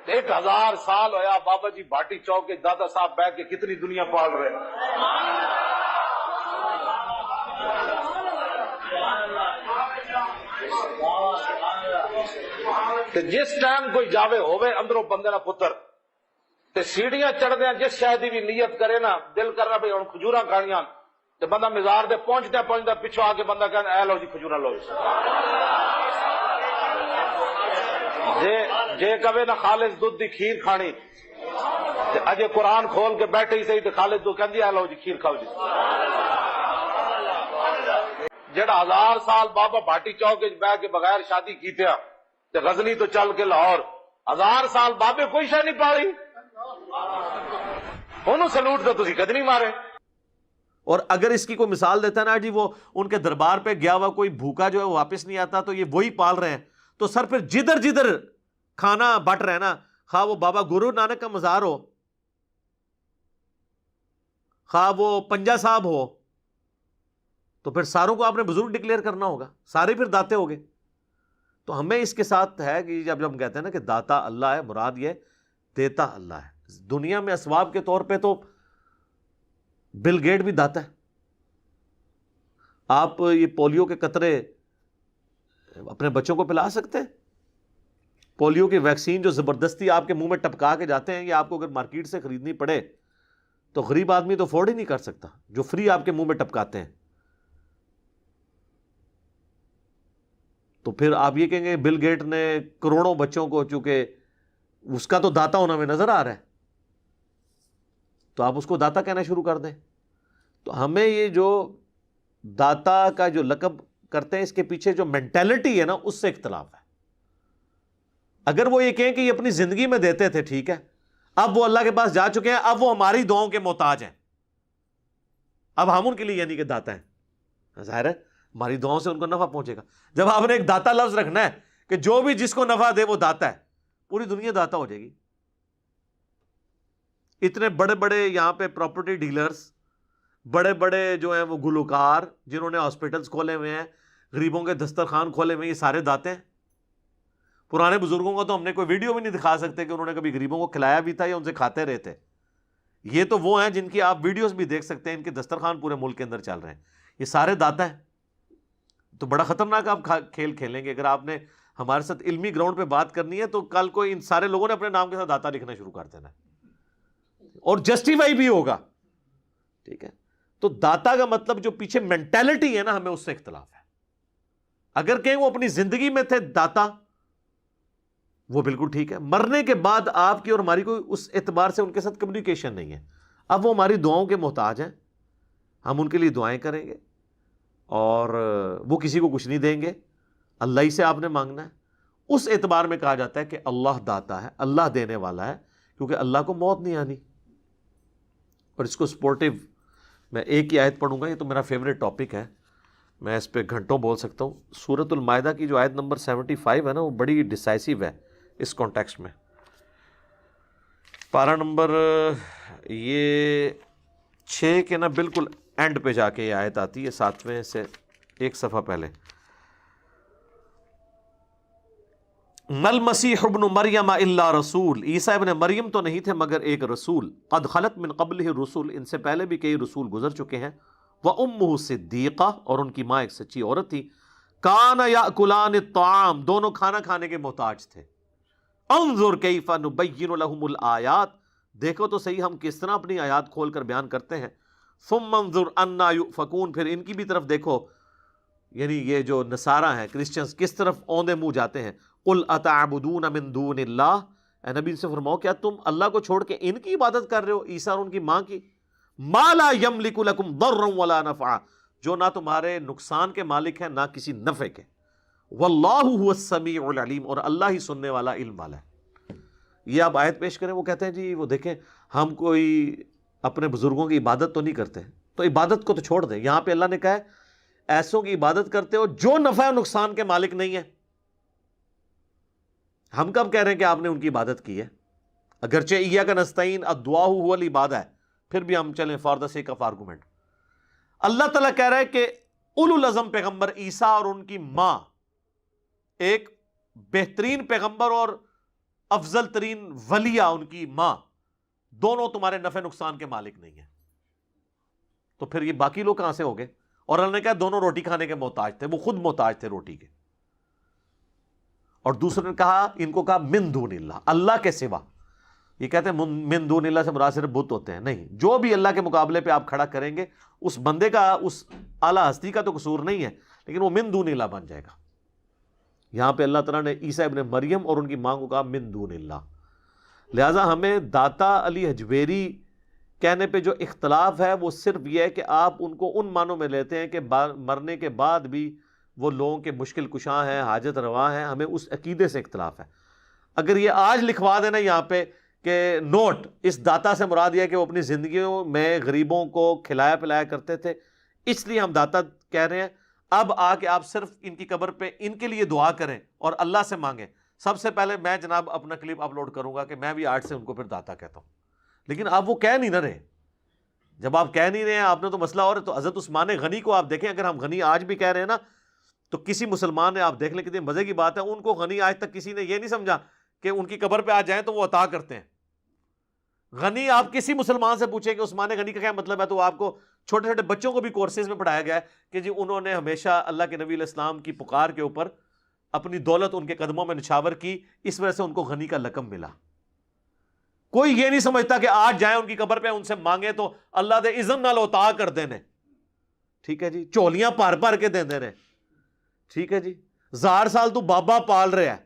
1000 سال ہویا بابا جی بھاٹی چوک کے دادا صاحب بیٹھ کے کتنی دنیا پال رہے ہیں. جس ٹائم کوئی جاوے ہوئے اندروں بندے نہ پتر تے سیڑھیاں چڑھ دیا جس شاید بھی نیت کرے نا دل کرنا بھائی ہوں کھجورا کھانیاں تے بندہ مزار دے پہنچتا پچھو آ کے بندہ کہنا اے لو جی کھجورا لو جے کبھی نہ خالص دودھ دی کھیر کھانی تے اجے قرآن کھول کے بیٹھے ہی صحیح تے خالص دودھ کہندی اے لو جی کھیر کھاؤ جی. جڑا 1000 سال بابا بھاٹی چوک وچ بیٹھ کے بغیر شادی کیتے تے غزنی تو چل کے لاہور 1000 سال بابے کوئی شے نہیں پالی انہوں سلوٹ تو تسی کدی نہیں مارے. اور اگر اس کی کوئی مثال دیتا ہے نا جی وہ ان کے دربار پہ گیا ہوا کوئی بھوکا جو ہے وہ واپس نہیں آتا تو یہ وہی پال رہے ہیں. تو سر پھر جدھر جدھر کھانا بٹ رہے نا خواہ وہ بابا گرو نانک کا مزار ہو خواہ وہ پنجا صاحب ہو تو پھر ساروں کو آپ نے بزرگ ڈکلیئر کرنا ہوگا, سارے پھر داتے ہو گئے. تو ہمیں اس کے ساتھ ہے کہ جب ہم کہتے ہیں نا کہ داتا اللہ ہے, مراد یہ دیتا اللہ ہے. دنیا میں اسباب کے طور پہ تو بل گیٹ بھی داتا ہے. آپ یہ پولیو کے قطرے اپنے بچوں کو پلا سکتے ہیں؟ پولیو کی ویکسین جو زبردستی آپ کے منہ میں ٹپکا کے جاتے ہیں یہ آپ کو اگر مارکیٹ سے خریدنی پڑے تو غریب آدمی تو افورڈ ہی نہیں کر سکتا جو فری آپ کے منہ میں ٹپکاتے ہیں. تو پھر آپ یہ کہیں گے بل گیٹ نے کروڑوں بچوں کو, چونکہ اس کا تو داتا ہونا میں نظر آ رہا ہے تو آپ اس کو داتا کہنا شروع کر دیں. تو ہمیں یہ جو داتا کا جو لقب کرتے ہیں اس کے پیچھے جو مینٹیلٹی ہے نا اس سے اختلاف ہے. اگر وہ یہ کہیں کہ یہ اپنی زندگی میں دیتے تھے ٹھیک ہے, اب وہ اللہ کے پاس جا چکے ہیں, اب وہ ہماری دعاؤں کے محتاج ہیں, اب ہم ان کے لیے یعنی کہ داتا ہیں. ظاہر ہے ہماری دعاؤں سے ان کو نفع پہنچے گا. جب آپ نے ایک داتا لفظ رکھنا ہے کہ جو بھی جس کو نفع دے وہ داتا ہے, پوری دنیا داتا ہو جائے گی. اتنے بڑے بڑے یہاں پہ پراپرٹی ڈیلرز, بڑے بڑے جو ہیں وہ گلوکار جنہوں نے ہاسپٹلز کھولے ہوئے ہیں, غریبوں کے دسترخوان کھولے ہوئے ہیں, یہ سارے داتے ہیں. پرانے بزرگوں کو تو ہم نے کوئی ویڈیو بھی نہیں دکھا سکتے کہ انہوں نے کبھی غریبوں کو کھلایا بھی تھا یا ان سے کھاتے رہے تھے. یہ تو وہ ہیں جن کی آپ ویڈیوز بھی دیکھ سکتے ہیں, ان کے دسترخوان پورے ملک کے اندر چل رہے ہیں, یہ سارے داتا ہیں. تو بڑا خطرناک آپ کھیل کھیلیں گے. اگر آپ نے ہمارے ساتھ علمی گراؤنڈ پہ بات کرنی ہے تو کل کو ان سارے لوگوں نے اپنے نام کے ساتھ داتا لکھنا شروع کر دینا اور جسٹیفائی بھی ہوگا. ٹھیک ہے, تو داتا کا مطلب جو پیچھے مینٹیلٹی ہے نا ہمیں اس سے اختلاف ہے. اگر کہیں وہ اپنی زندگی میں تھے داتا وہ بالکل ٹھیک ہے, مرنے کے بعد آپ کی اور ہماری کوئی اس اعتبار سے ان کے ساتھ کمیونیکیشن نہیں ہے. اب وہ ہماری دعاؤں کے محتاج ہیں, ہم ان کے لیے دعائیں کریں گے اور وہ کسی کو کچھ نہیں دیں گے, اللہ ہی سے آپ نے مانگنا ہے. اس اعتبار میں کہا جاتا ہے کہ اللہ داتا ہے, اللہ دینے والا ہے, کیونکہ اللہ کو موت نہیں آنی. اور اس کو سپورٹیو میں ایک ہی آیت پڑھوں گا, یہ تو میرا فیوریٹ ٹاپک ہے, میں اس پہ گھنٹوں بول سکتا ہوں. سورۃ المائدہ کی جو آیت نمبر 75 ہے نا وہ بڑی ڈیسائسو ہے اس کانٹیکسٹ میں. پارہ نمبر یہ 6 کے نا بالکل اینڈ پہ جا کے یہ آیت آتی ہے, 7ویں سے ایک صفحہ پہلے. مل مسیح ابن مریم الا رسول, عیسیٰ ابن مریم تو نہیں تھے مگر ایک رسول. قد خلت من قبلہ الرسل, ان سے پہلے بھی کئی رسول گزر چکے ہیں. وامہ صدیقہ, اور ان کی ماں ایک سچی عورت تھی. کانا یاکلان الطعام, دونوں کھانا کھانے کے محتاج تھے. انظر کیف نبین لہم الآیات, دیکھو تو صحیح ہم کس طرح اپنی آیات کھول کر بیان کرتے ہیں. ثم انظر انا یؤفکون, پھر ان کی بھی طرف دیکھو, یعنی یہ جو نصارہ ہیں کرسچنز کس طرف اوندے منہ جاتے ہیں. قل اتعبدون من دون اللہ, اے نبی سے فرماؤ کیا تم اللہ کو چھوڑ کے ان کی عبادت کر رہے ہو, عیسیٰ اور ان کی ماں کی. ما لا یملک لکم ضرا ولا نفعا, جو نہ تمہارے نقصان کے مالک ہیں نہ کسی نفع کے. واللہ هو السمیع العلیم, اور اللہ ہی سننے والا علم والا ہے. یہ آپ آیت پیش کریں, وہ کہتے ہیں جی وہ دیکھیں ہم کوئی اپنے بزرگوں کی عبادت تو نہیں کرتے, تو عبادت کو تو چھوڑ دیں. یہاں پہ اللہ نے کہا ہے ایسوں کی عبادت کرتے ہو جو نفع و نقصان کے مالک نہیں ہے. ہم کب کہہ رہے ہیں کہ آپ نے ان کی عبادت کی ہے؟ اگرچہ ایاک نستعین الدعاء هو العبادہ ہے, پھر بھی ہم چلیں for the sake of argument. اللہ تعالیٰ کہہ رہا ہے کہ اولو العزم پیغمبر عیسیٰ اور ان کی ماں ایک بہترین پیغمبر اور افضل ترین ولیہ ان کی ماں، دونوں تمہارے نفع نقصان کے مالک نہیں ہیں، تو پھر یہ باقی لوگ کہاں سے ہو گئے؟ اور اللہ نے کہا دونوں روٹی کھانے کے محتاج تھے، وہ خود محتاج تھے روٹی کے. اور دوسرے نے کہا، ان کو کہا من دون اللہ، اللہ کے سوا. یہ کہتے ہیں من دون اللہ سے مراد صرف بت ہوتے ہیں، نہیں، جو بھی اللہ کے مقابلے پہ آپ کھڑا کریں گے اس بندے کا، اس اعلیٰ ہستی کا تو قصور نہیں ہے، لیکن وہ من دون اللہ بن جائے گا. یہاں پہ اللہ تعالیٰ نے عیسیٰ ابن مریم اور ان کی ماں کو کہا من دون اللہ. لہٰذا ہمیں داتا علی حجویری کہنے پہ جو اختلاف ہے وہ صرف یہ ہے کہ آپ ان کو ان معنوں میں لیتے ہیں کہ مرنے کے بعد بھی وہ لوگوں کے مشکل کشاں ہیں، حاجت رواں ہیں. ہمیں اس عقیدے سے اختلاف ہے. اگر یہ آج لکھوا دینا یہاں پہ کہ نوٹ، اس داتا سے مراد یہ ہے کہ وہ اپنی زندگیوں میں غریبوں کو کھلایا پلایا کرتے تھے، اس لیے ہم داتا کہہ رہے ہیں، اب آ کے آپ صرف ان کی قبر پہ ان کے لیے دعا کریں اور اللہ سے مانگیں. سب سے پہلے میں جناب اپنا کلپ اپلوڈ کروں گا کہ میں بھی آج سے ان کو پھر داتا کہتا ہوں. لیکن آپ وہ کہہ نہیں نہ رہے. جب آپ کہہ نہیں رہے ہیں، آپ نے تو مسئلہ اور ہے. تو حضرت عثمان غنی کو آپ دیکھیں، اگر ہم غنی آج بھی کہہ رہے ہیں نا، تو کسی مسلمان نے، آپ دیکھ لیں کتنی مزے کی بات ہے، ان کو غنی آج تک کسی نے یہ نہیں سمجھا کہ ان کی قبر پہ آ جائیں تو وہ عطا کرتے ہیں. غنی آپ کسی مسلمان سے پوچھیں کہ عثمان غنی کا کیا مطلب ہے، تو آپ کو چھوٹے چھوٹے بچوں کو بھی کورسز میں پڑھایا گیا ہے کہ جی انہوں نے ہمیشہ اللہ کے نبی علیہ السلام کی پکار کے اوپر اپنی دولت ان کے قدموں میں نچھاور کی، اس وجہ سے ان کو غنی کا لقب ملا. کوئی یہ نہیں سمجھتا کہ آج جائیں ان کی قبر پہ ان سے مانگے تو اللہ دے اذن نال عطا کر دینے. ٹھیک ہے جی، چولیاں پار پار کے دے دینے. ٹھیک ہے جی، 1000 سال تو بابا پال رہا ہے.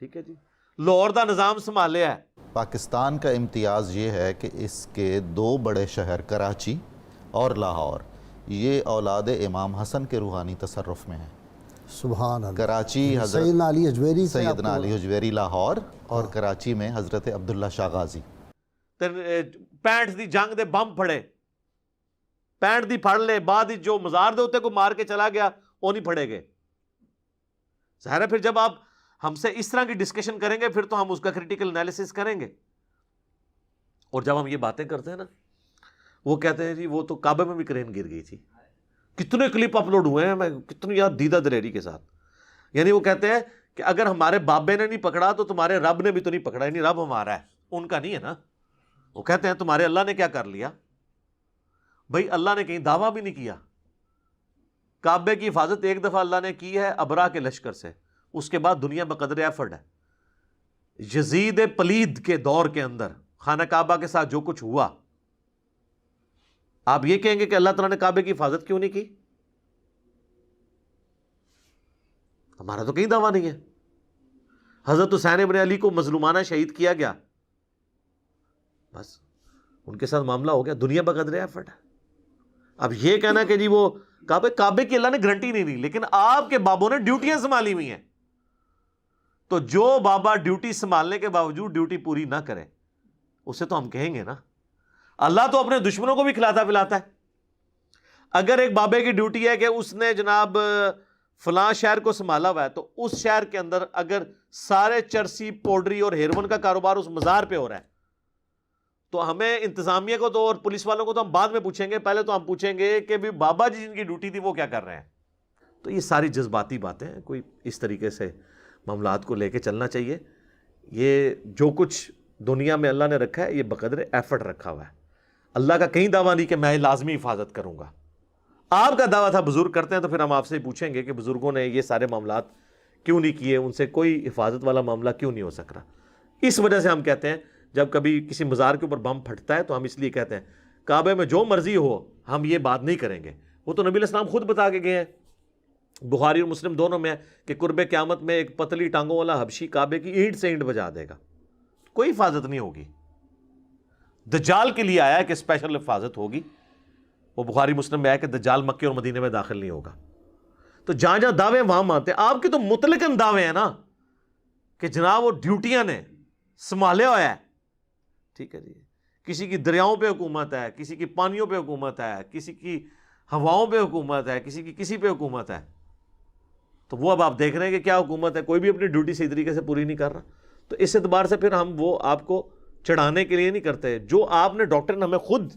ٹھیک ہے جی، لاہور دا نظام سنبھالیا ہے. پاکستان کا امتیاز یہ ہے کہ اس کے 2 بڑے شہر کراچی اور لاہور یہ اولاد امام حسن کے روحانی تصرف میں ہیں. سبحان اللہ. کراچی حضرت سیدنا علی حجویری لاہور، اور کراچی میں حضرت عبداللہ شاہ غازی. 65 دی جنگ دے بم پھڑے، 65 دی پھڑ لے، بعد جو مزار دے ہوتے کو مار کے چلا گیا وہ نہیں پھڑے گئے. ظاہر ہے پھر جب آپ ہم سے اس طرح کی ڈسکشن کریں گے پھر تو ہم اس کا کریٹیکل انالیسس کریں گے. اور جب ہم یہ باتیں کرتے ہیں نا، وہ کہتے ہیں جی وہ تو کعبے میں بھی کرین گر گئی تھی. کتنے کلپ اپلوڈ ہوئے ہیں، میں کتنی یاد دیدہ دلیری کے ساتھ. یعنی وہ کہتے ہیں کہ اگر ہمارے بابے نے نہیں پکڑا تو تمہارے رب نے بھی تو نہیں پکڑا. یعنی رب ہمارا ہے، ان کا نہیں ہے نا. وہ کہتے ہیں تمہارے اللہ نے کیا کر لیا؟ بھائی اللہ نے کہیں دعویٰ بھی نہیں کیا. کعبے کی حفاظت ایک دفعہ اللہ نے کی ہے ابرا کے لشکر سے، اس کے بعد دنیا بقدر ایفرٹ ہے. یزید پلید کے دور کے اندر خانہ کعبہ کے ساتھ جو کچھ ہوا، آپ یہ کہیں گے کہ اللہ تعالیٰ نے کعبے کی حفاظت کیوں نہیں کی؟ ہمارا تو کہیں دعویٰ نہیں ہے. حضرت حسین ابن علی کو مظلومانہ شہید کیا گیا، بس ان کے ساتھ معاملہ ہو گیا، دنیا بقدر ایفرٹ ہے. اب یہ کہنا کہ جی وہ کعبے کی اللہ نے گارنٹی نہیں دی، لیکن آپ کے بابوں نے ڈیوٹیاں سنبھالی ہوئی ہیں. تو جو بابا ڈیوٹی سنبھالنے کے باوجود ڈیوٹی پوری نہ کرے اسے تو ہم کہیں گے نا. اللہ تو اپنے دشمنوں کو بھی کھلاتا پلاتا ہے. اگر ایک بابے کی ڈیوٹی ہے کہ اس نے جناب فلاں شہر کو سنبھالا ہوا ہے، تو اس شہر کے اندر اگر سارے چرسی، پاؤڈری اور ہیروئن کا کاروبار اس مزار پہ ہو رہا ہے، تو ہمیں انتظامیہ کو تو اور پولیس والوں کو تو ہم بعد میں پوچھیں گے، پہلے تو ہم پوچھیں گے کہ بھی بابا جی جن کی ڈیوٹی تھی وہ کیا کر رہے ہیں. تو یہ ساری جذباتی باتیں ہیں، کوئی اس طریقے سے معاملات کو لے کے چلنا چاہیے. یہ جو کچھ دنیا میں اللہ نے رکھا ہے یہ بقدر ایفرٹ رکھا ہوا ہے. اللہ کا کہیں دعویٰ نہیں کہ میں لازمی حفاظت کروں گا. آپ کا دعویٰ تھا بزرگ کرتے ہیں، تو پھر ہم آپ سے پوچھیں گے کہ بزرگوں نے یہ سارے معاملات کیوں نہیں کیے، ان سے کوئی حفاظت والا معاملہ کیوں نہیں ہو سک رہا. اس وجہ سے ہم کہتے ہیں جب کبھی کسی مزار کے اوپر بم پھٹتا ہے تو ہم اس لیے کہتے ہیں کعبے میں جو مرضی ہو ہم یہ بات نہیں کریں گے. وہ تو نبی علیہ السلام خود بتا کے گئے ہیں، بخاری اور مسلم دونوں میں ہے کہ قرب قیامت میں ایک پتلی ٹانگوں والا حبشی کعبے کی اینٹ سے اینٹ بجا دے گا، کوئی حفاظت نہیں ہوگی. دجال کے لیے آیا ہے کہ اسپیشل حفاظت ہوگی، وہ بخاری مسلم میں آیا کہ دجال مکے اور مدینے میں داخل نہیں ہوگا. تو جہاں جہاں دعوے وہاں مانتے ہیں. آپ کے تو مطلقاً دعوے ہیں نا کہ جناب وہ ڈیوٹیاں نے سنبھالے ہوا ہے. ٹھیک ہے جی، کسی کی دریاؤں پہ حکومت ہے، کسی کی پانیوں پہ حکومت ہے، کسی کی ہواؤں پہ حکومت ہے، کسی کی کسی پہ حکومت ہے. تو وہ اب آپ دیکھ رہے ہیں کہ کیا حکومت ہے، کوئی بھی اپنی ڈیوٹی صحیح طریقے سے پوری نہیں کر رہا. تو اس اعتبار سے پھر ہم وہ آپ کو چڑھانے کے لیے نہیں کرتے. جو آپ نے ڈاکٹر ہمیں خود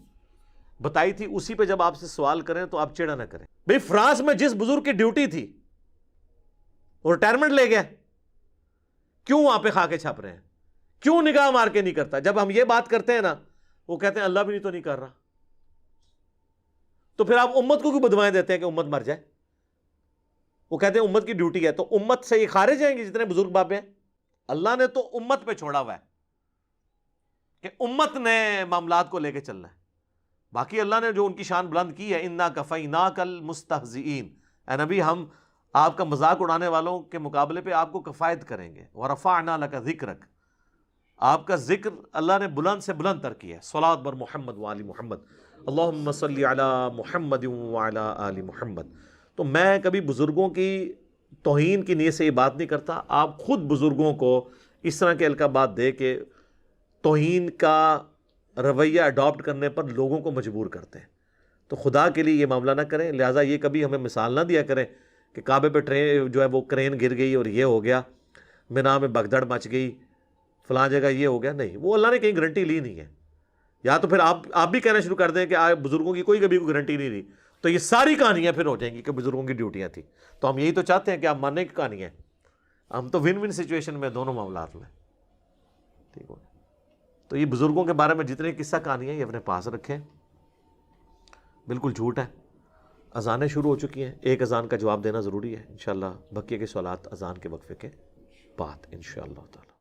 بتائی تھی اسی پہ جب آپ سے سوال کریں تو آپ چڑھا نہ کریں. بھئی فرانس میں جس بزرگ کی ڈیوٹی تھی وہ ریٹائرمنٹ لے گیا، کیوں وہاں پہ خاکے چھاپ رہے ہیں؟ کیوں نگاہ مار کے نہیں کرتا؟ جب ہم یہ بات کرتے ہیں نا، وہ کہتے ہیں اللہ بھی نہیں کر رہا. تو پھر آپ امت کو کیوں بدوائیں دیتے ہیں کہ امت مر جائے؟ وہ کہتے ہیں امت کی ڈیوٹی ہے. تو امت سے یہ خارج جائیں گے جتنے بزرگ بابے ہیں؟ اللہ نے تو امت پہ چھوڑا ہوا ہے کہ امت نے معاملات کو لے کے چلنا ہے. باقی اللہ نے جو ان کی شان بلند کی ہے، اِنَّا كَفَيْنَاكَ الْمُسْتَهْزِئِينَ، اے نبی ہم آپ کا مذاق اڑانے والوں کے مقابلے پہ آپ کو کفایت کریں گے. وَرَفَعْنَا لَكَ ذِكْرَكَ، آپ کا ذکر اللہ نے بلند سے بلند تر کیا ہے. صلاۃ بر محمد وآل محمد، اللہم صلی علی محمد وعلی آل محمد. تو میں کبھی بزرگوں کی توہین کی نیت سے یہ بات نہیں کرتا. آپ خود بزرگوں کو اس طرح کے القابات دے کے توہین کا رویہ اڈاپٹ کرنے پر لوگوں کو مجبور کرتے ہیں. تو خدا کے لیے یہ معاملہ نہ کریں. لہٰذا یہ کبھی ہمیں مثال نہ دیا کریں کہ کعبے پہ ٹرین جو ہے وہ کرین گر گئی اور یہ ہو گیا، مینا میں بھگدڑ مچ گئی، فلاں جگہ یہ ہو گیا. نہیں، وہ اللہ نے کہیں گارنٹی لی نہیں ہے. یا تو پھر آپ بھی کہنا شروع کر دیں کہ بزرگوں کی کوئی کبھی کوئی گارنٹی نہیں لی، تو یہ ساری کہانیاں پھر ہو جائیں گی کہ بزرگوں کی ڈیوٹیاں تھیں. تو ہم یہی تو چاہتے ہیں کہ آپ ماننے کی کہانی ہے. ہم تو ون ون سچویشن میں دونوں معاملات میں. ٹھیک ہو؟ تو یہ بزرگوں کے بارے میں جتنے قصہ کہانیاں یہ اپنے پاس رکھیں، بالکل جھوٹ ہے. اذانیں شروع ہو چکی ہیں، ایک اذان کا جواب دینا ضروری ہے. انشاءاللہ بقیہ کے سوالات اذان کے وقفے کے بعد انشاءاللہ تعالی.